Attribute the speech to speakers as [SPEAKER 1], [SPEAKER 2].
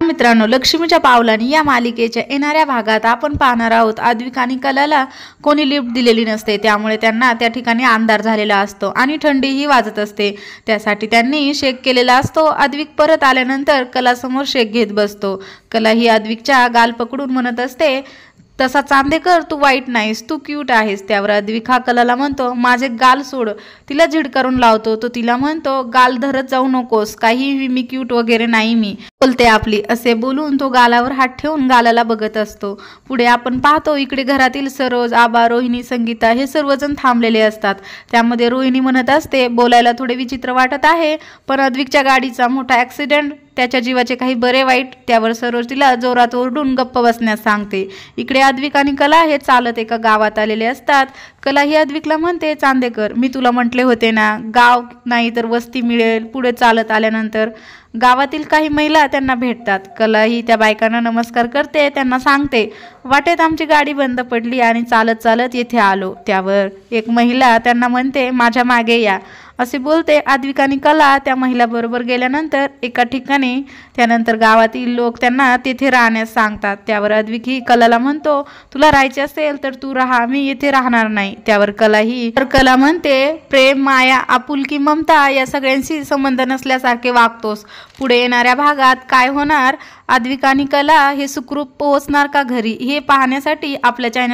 [SPEAKER 1] मित्रांनो, लक्ष्मीच्या पावलांनी या मालिकेच्या येणाऱ्या भागात आपण पाहणार आहोत आद्विक आणि कलाला कोणी लिफ्ट दिलेली नसते, त्यामुळे त्यांना त्या ठिकाणी अंधार झालेला असतो आणि थंडीही वाजत असते। त्यासाठी त्यांनी शेक केलेला असतो। आद्विक परत आल्यानंतर कला समोर शेक घेत बसतो। कला ही आद्विकच्या गाल पकडून म्हणत असते, तसा चांदेकर तू वाईट नाहीस, तू क्यूट आहेस। त्यावर आद्विक हा कलाला म्हणतो, माझे गाल सोड। तिला झिडकारून लावतो। तो तिला म्हणतो, गाल धरत जाऊ नकोस, काही मी क्यूट वगैरे नाही, मी बोलते आपली। असे बोलून तो गालावर हात ठेवून गालाला बघत असतो। पुढे आपण पाहतो इकडे घरातील सरोज, आबा, रोहिणी, संगीता हे सर्वजण थांबलेले असतात। त्यामध्ये रोहिणी म्हणत असते, बोलायला थोडे विचित्र वाटत आहे, पण आद्विकच्या गाडीचा मोठा ॲक्सिडेंट, त्याच्या जीवाचे काही बरे वाईट। त्यावर सरोज तिला जोरात ओरडून गप्प बसण्यास सांगते। इकडे आद्विक आणि कला हे चालत एका गावात आलेले असतात। कला ही आद्विकला म्हणते, चांदेकर मी तुला म्हटले होते ना, गाव नाही तर वस्ती मिळेल। पुढे चालत आल्यानंतर गावातील काही महिला त्यांना भेटतात। कला ही त्या बायकांना नमस्कार करते, त्यांना सांगते, वाटेत आमची गाडी बंद पडली आणि चालत चालत येथे आलो। त्यावर एक महिला त्यांना म्हणते, माझ्या मागे या, असे बोलते। आद्विक आणि कला त्या महिला बरोबर गेल्यानंतर एका ठिकाणी त्यानंतर गावातील लोक त्यांना तेथे राहण्यास सांगतात। त्यावर आद्विक ही कलाला म्हणतो, तुला राहायचे असेल तर तू राहा, मी येथे राहणार नाही। त्यावर कला म्हणते, प्रेम, माया, आपुलकी, ममता या सगळ्यांशी संबंध नसल्यासारखे वागतोस। पुढे येणाऱ्या भागात काय होणार, आद्विक आणि कला हे सुखरूप पोहोचणार का घरी, हे पाहण्यासाठी आपल्या चॅनल